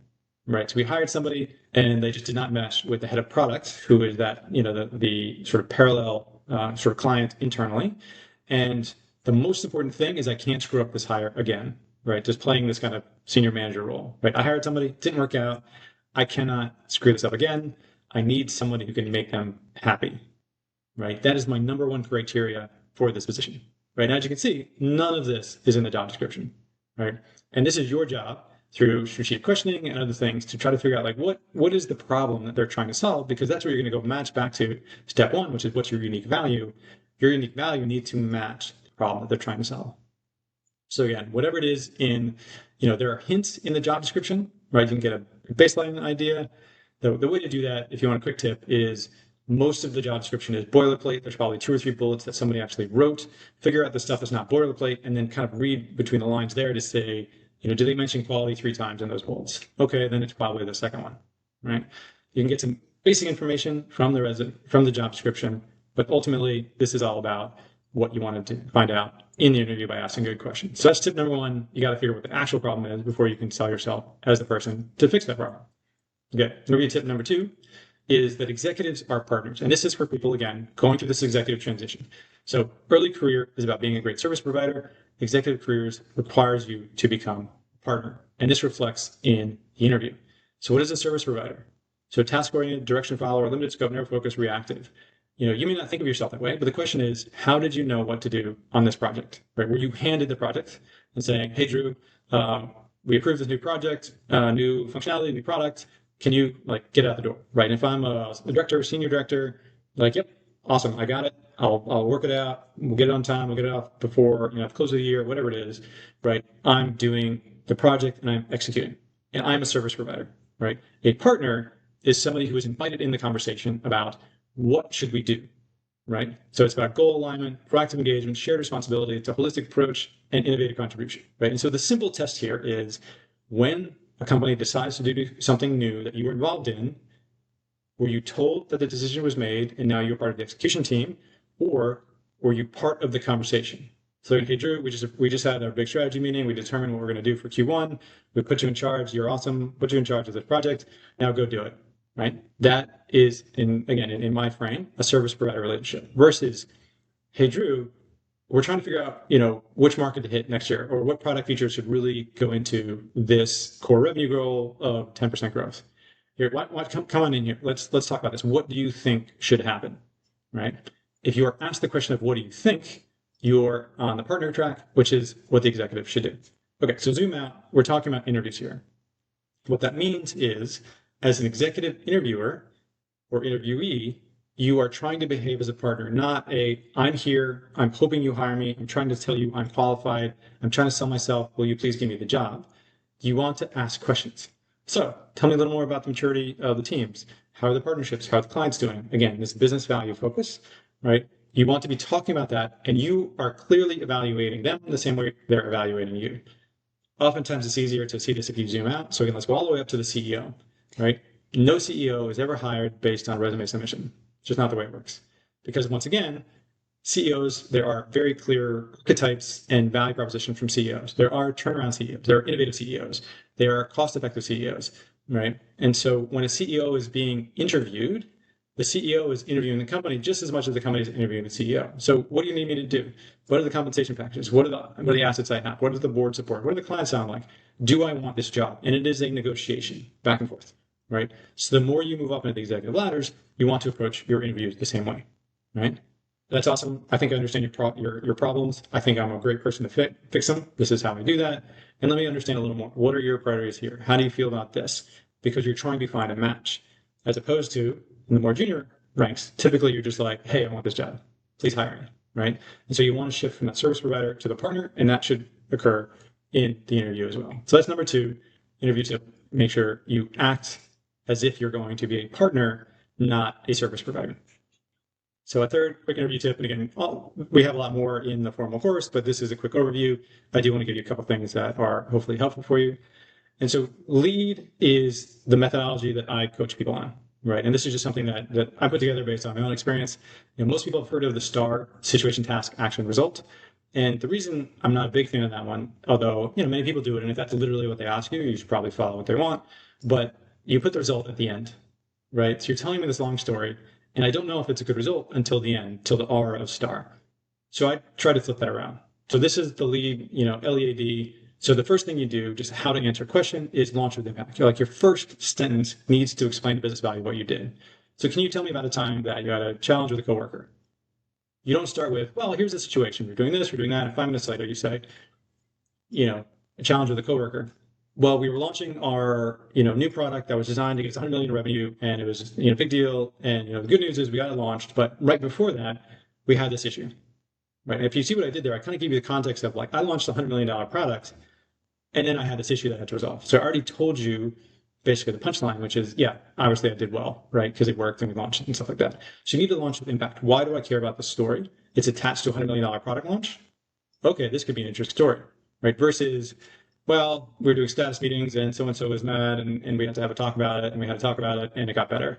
Right. So we hired somebody and they just did not mesh with the head of product, who is that, the sort of parallel sort of client internally. And the most important thing is I can't screw up this hire again, right? Just playing this kind of senior manager role, right? I hired somebody, didn't work out. I cannot screw this up again. I need somebody who can make them happy, right? That is my number one criteria for this position, right? And as you can see, none of this is in the job description, right? And this is your job through strategic questioning and other things to try to figure out like what is the problem that they're trying to solve, because that's where you're going to go match back to step 1, which is what's your unique value. Your unique value needs to match the problem that they're trying to solve. So again, whatever it is there are hints in the job description, right? You can get a baseline idea. The way to do that, if you want a quick tip, is most of the job description is boilerplate. There's probably 2 or 3 bullets that somebody actually wrote. Figure out the stuff that's not boilerplate and then kind of read between the lines there to say, do they mention quality 3 times in those bullets? Okay, then it's probably the second one, right? You can get some basic information from the job description, but ultimately this is all about what you wanted to find out in the interview by asking good questions. So that's tip number 1. You got to figure out what the actual problem is before you can sell yourself as the person to fix that problem. Okay, maybe tip number 2 is that executives are partners. And this is for people, again, going through this executive transition. So early career is about being a great service provider. Executive careers requires you to become a partner. And this reflects in the interview. So what is a service provider? So task-oriented, direction follower, limited scope, narrow focus, reactive. You may not think of yourself that way, but the question is, how did you know what to do on this project? Right? Were you handed the project and saying, hey, Drew, we approved this new project, new functionality, new product. Can you get out the door, right? And if I'm a director, senior director, yep, awesome, I got it. I'll work it out. We'll get it on time. We'll get it off before the close of the year, whatever it is, right? I'm doing the project and I'm executing, and I'm a service provider, right? A partner is somebody who is invited in the conversation about what should we do, right? So it's about goal alignment, proactive engagement, shared responsibility. It's a holistic approach and innovative contribution, right? And so the simple test here is when a company decides to do something new that you were involved in, were you told that the decision was made and now you're part of the execution team, or were you part of the conversation? So, hey, Drew, we just had our big strategy meeting. We determined what we're going to do for Q1. We put you in charge. You're awesome. Put you in charge of this project. Now go do it, right? That is, in my frame, a service provider relationship versus, hey, Drew, we're trying to figure out, which market to hit next year or what product features should really go into this core revenue goal of 10% growth. Here, come on in here. Let's talk about this. What do you think should happen, right? If you are asked the question of what do you think, you're on the partner track, which is what the executive should do. Okay, so zoom out. We're talking about interviews here. What that means is, as an executive interviewer or interviewee, you are trying to behave as a partner, not I'm here, I'm hoping you hire me, I'm trying to tell you I'm qualified, I'm trying to sell myself, will you please give me the job? You want to ask questions. So tell me a little more about the maturity of the teams. How are the partnerships? How are the clients doing? Again, this business value focus, right? You want to be talking about that, and you are clearly evaluating them the same way they're evaluating you. Oftentimes it's easier to see this if you zoom out. So again, let's go all the way up to the CEO, right? No CEO is ever hired based on resume submission. It's just not the way it works. Because once again, CEOs, there are very clear archetypes and value proposition from CEOs. There are turnaround CEOs. There are innovative CEOs. There are cost-effective CEOs, right? And so when a CEO is being interviewed, The CEO is interviewing the company just as much as the company is interviewing the CEO. So what do you need me to do? What are the compensation packages? What are the assets I have? What does the board support? What do the clients sound like? Do I want this job? And it is a negotiation back and forth, right? So the more you move up into the executive ladders, you want to approach your interviews the same way, right? That's awesome. I think I understand your problems. I think I'm a great person to fix them. This is how I do that. And let me understand a little more. What are your priorities here? How do you feel about this? Because you're trying to find a match, as opposed to in the more junior ranks, typically you're just like, hey, I want this job. Please hire me, right? And so you want to shift from that service provider to the partner, and that should occur in the interview as well. So that's number 2, interview tip. Make sure you act as if you're going to be a partner, not a service provider. So a third quick interview tip, and again, we have a lot more in the formal course, but this is a quick overview. I do want to give you a couple things that are hopefully helpful for you. And so LEAD is the methodology that I coach people on, right? And this is just something that I put together based on my own experience. Most people have heard of the STAR, situation, task, action, result. And the reason I'm not a big fan of that one, although many people do it, and if that's literally what they ask you, you should probably follow what they want. But you put the result at the end, right? So you're telling me this long story, and I don't know if it's a good result until the end, till the R of STAR. So I try to flip that around. So this is the LEAD, LEAD. So the first thing you do, just how to answer a question, is launch with impact. Like your first sentence needs to explain the business value of what you did. So can you tell me about a time that you had a challenge with a coworker? You don't start with, well, here's the situation. We're doing this, we're doing that. And 5 minutes later, you say, a challenge with a coworker. Well, we were launching our, new product that was designed to get us 100 million in revenue, and it was, a big deal. And the good news is we got it launched, but right before that, we had this issue, right? And if you see what I did there, I kind of give you the context of like I launched a $100 million product, and then I had this issue that I had to resolve. So I already told you basically the punchline, which is, yeah, obviously I did well, right? Because it worked and we launched it and stuff like that. So you need to launch with impact. Why do I care about the story? It's attached to a $100 million product launch. Okay, this could be an interesting story, right? Versus, well, we were doing status meetings and so-and-so was mad and we had to have a talk about it and we had to talk about it and it got better.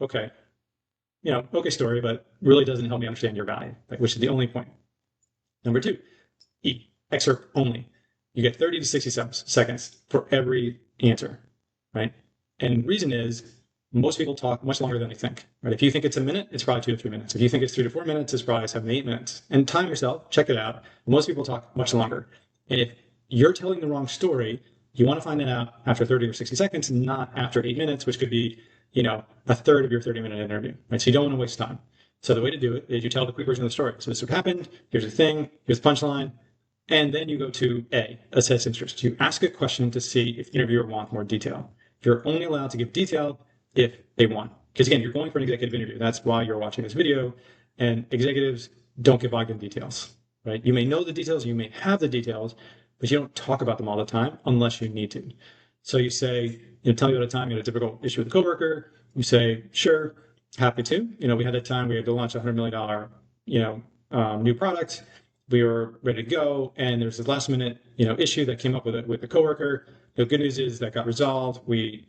Okay, okay story, but really doesn't help me understand your value, right? Which is the only point. Number 2, E, excerpt only. You get 30 to 60 seconds for every answer, right? And the reason is most people talk much longer than they think, right? If you think it's a minute, it's probably 2 to 3 minutes. If you think it's 3 to 4 minutes, it's probably 7 to 8 minutes. And time yourself, check it out. Most people talk much longer. And if you're telling the wrong story, you want to find that out after 30 or 60 seconds, not after 8 minutes, which could be, a third of your 30-minute interview, right? So you don't want to waste time. So the way to do it is you tell the quick version of the story. So this is what happened. Here's the thing. Here's the punchline. And then you go to A, assess interest. You ask a question to see if the interviewer wants more detail. You're only allowed to give detail if they want. Because again, you're going for an executive interview. That's why you're watching this video. And executives don't get bogged in details, right? You may know the details, you may have the details, but you don't talk about them all the time unless you need to. So you say, tell me about a time you had a difficult issue with a coworker. You say, sure, happy to. We had a time we had to launch a $100 million, new product. We were ready to go, and there's this last minute, issue that came up with the coworker. The good news is that got resolved. We,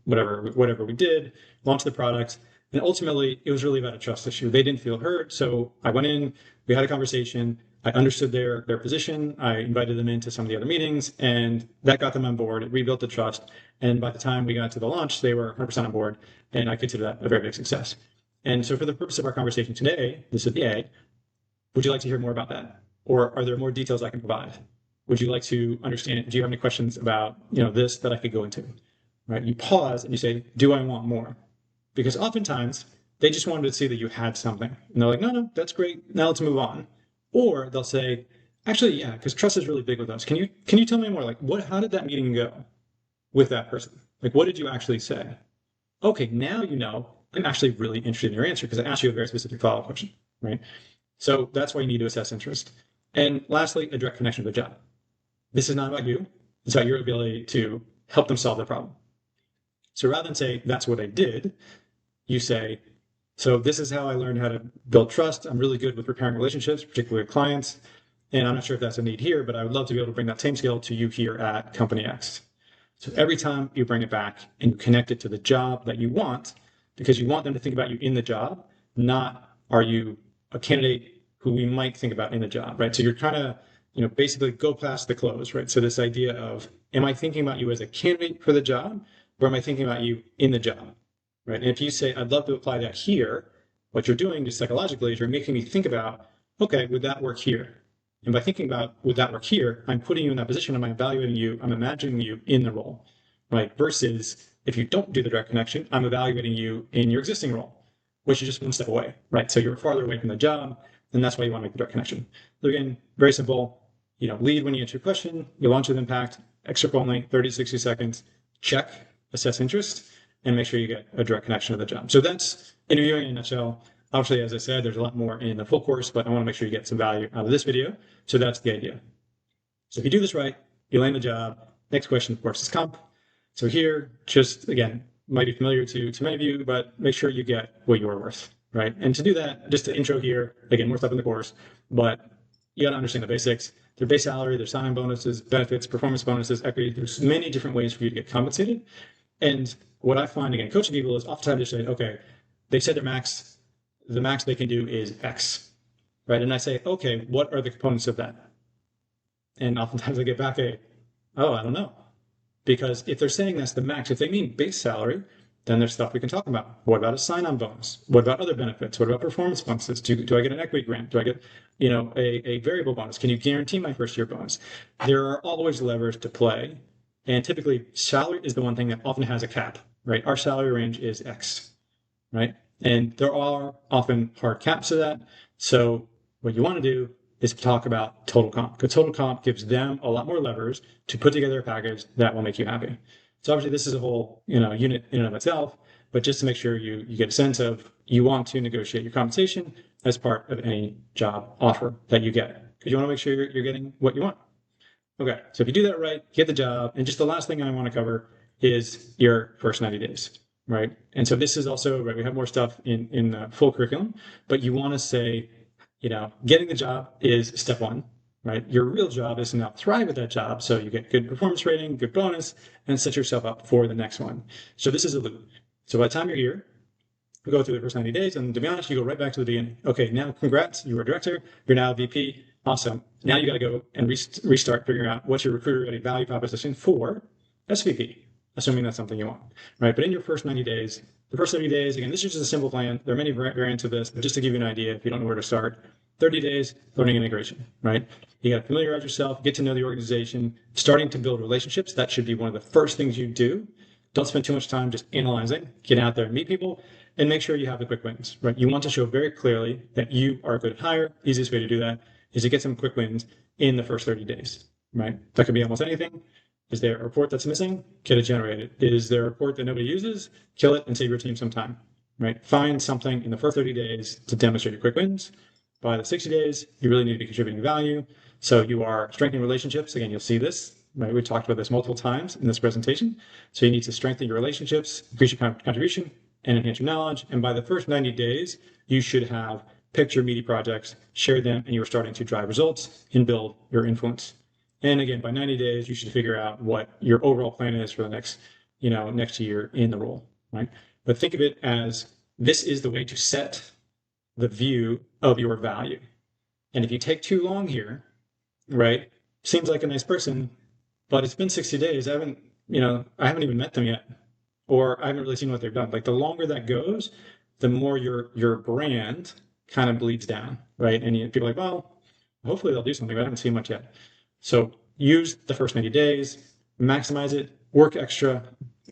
whatever we did, launched the product, and ultimately it was really about a trust issue. They didn't feel heard, so I went in. We had a conversation. I understood their position. I invited them into some of the other meetings, and that got them on board. It rebuilt the trust, and by the time we got to the launch, they were 100% on board, and I consider that a very big success. And so, for the purpose of our conversation today, this is the A. Would you like to hear more about that? Or are there more details I can provide? Would you like to understand it? Do you have any questions about, this that I could go into? Right? You pause and you say, do I want more? Because oftentimes they just wanted to see that you had something. And they're like, no, that's great. Now let's move on. Or they'll say, actually, yeah, because trust is really big with us. Can you tell me more? Like, how did that meeting go with that person? Like, what did you actually say? Okay, now I'm actually really interested in your answer because I asked you a very specific follow-up question, right? So that's why you need to assess interest. And lastly, a direct connection to the job. This is not about you. It's about your ability to help them solve the problem. So rather than say, that's what I did, you say, so this is how I learned how to build trust. I'm really good with repairing relationships, particularly with clients. And I'm not sure if that's a need here, but I would love to be able to bring that same skill to you here at Company X. So every time you bring it back and you connect it to the job that you want, because you want them to think about you in the job, not are you a candidate who we might think about in the job, right? So you're trying to, basically go past the close, right? So this idea of, am I thinking about you as a candidate for the job, or am I thinking about you in the job? right? And if you say, I'd love to apply that here, what you're doing just psychologically is you're making me think about, okay, would that work here? And by thinking about, would that work here, I'm putting you in that position, I'm evaluating you, I'm imagining you in the role, right? Versus if you don't do the direct connection, I'm evaluating you in your existing role, which is just one step away, right? So you're farther away from the job, and that's why you want to make the direct connection. So again, very simple, lead when you answer a question, you launch with impact, excerpt only, 30 to 60 seconds, check, assess interest, and make sure you get a direct connection to the job. So that's interviewing in a nutshell. Obviously, as I said, there's a lot more in the full course, but I want to make sure you get some value out of this video. So that's the idea. So if you do this right, you land the job. Next question, of course, is comp. So here, just again, might be familiar to many of you, but make sure you get what you are worth, right? And to do that, just to intro here, again, more stuff in the course, but you got to understand the basics. Their base salary, their sign-on bonuses, benefits, performance bonuses, equity. There's many different ways for you to get compensated. And what I find, again, coaching people is oftentimes they say, okay, they said their max, the max they can do is X, right? And I say, okay, what are the components of that? And oftentimes I get back oh, I don't know. Because if they're saying that's the max, if they mean base salary, then there's stuff we can talk about. What about a sign-on bonus? What about other benefits? What about performance bonuses? Do I get an equity grant? Do I get, a variable bonus? Can you guarantee my first year bonus? There are always levers to play. And typically salary is the one thing that often has a cap, right? Our salary range is X, right? And there are often hard caps to that. So what you want to do is talk about total comp, because total comp gives them a lot more levers to put together a package that will make you happy. So obviously this is a whole unit in and of itself, but just to make sure you get a sense of you want to negotiate your compensation as part of any job offer that you get, because you want to make sure you're getting what you want. Okay, so if you do that right, get the job. And just the last thing I want to cover is your first 90 days, right? And so this is also, right, we have more stuff in the full curriculum, but you want to say, getting the job is step one, right? Your real job is to now thrive at that job. So you get good performance rating, good bonus, and set yourself up for the next one. So this is a loop. So by the time you're here, we go through the first 90 days, and to be honest, you go right back to the beginning. Okay, now congrats, you were a director, you're now a VP. Awesome. Now you got to go and restart figuring out what's your recruiter ready value proposition for SVP, assuming that's something you want, right? But in your first 90 days, the first 30 days, again, this is just a simple plan. There are many variants of this, but just to give you an idea, if you don't know where to start, 30 days, learning integration, right? You got to familiarize yourself, get to know the organization, starting to build relationships. That should be one of the first things you do. Don't spend too much time just analyzing. Get out there and meet people and make sure you have the quick wins, right? You want to show very clearly that you are a good hire. Easiest way to do that is to get some quick wins in the first 30 days, right? That could be almost anything. Is there a report that's missing? Get it generated. Is there a report that nobody uses? Kill it and save your team some time, right? Find something in the first 30 days to demonstrate your quick wins. By the 60 days, you really need to be contributing value. So you are strengthening relationships. Again, you'll see this, right? We talked about this multiple times in this presentation. So you need to strengthen your relationships, increase your contribution, and enhance your knowledge. And by the first 90 days, you should have picked your meaty projects, shared them, and you are starting to drive results and build your influence. And again, by 90 days, you should figure out what your overall plan is for the next year in the role, right? But think of it as this is the way to set the view of your value. And if you take too long here, right, seems like a nice person, but it's been 60 days. I haven't even met them yet, or I haven't really seen what they've done. Like the longer that goes, the more your brand kind of bleeds down, right? And people are like, well, hopefully they'll do something, but I haven't seen much yet. So use the first 90 days, maximize it, work extra,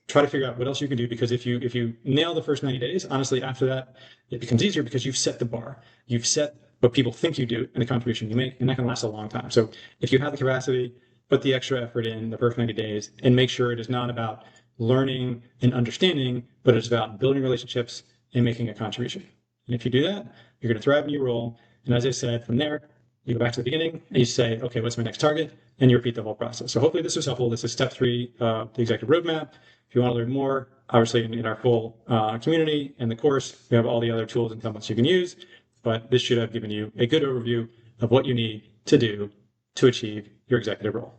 try to figure out what else you can do, because if you nail the first 90 days, honestly, after that, it becomes easier because you've set the bar. You've set what people think you do and the contribution you make, and that can last a long time. So if you have the capacity, put the extra effort in the first 90 days and make sure it is not about learning and understanding, but it's about building relationships and making a contribution. And if you do that, you're going to thrive in your role. And as I said, from there, you go back to the beginning and you say, okay, what's my next target? And you repeat the whole process. So hopefully this was helpful. This is step 3 of the executive roadmap. If you want to learn more, obviously in our full community and the course, we have all the other tools and templates you can use. But this should have given you a good overview of what you need to do to achieve your executive role.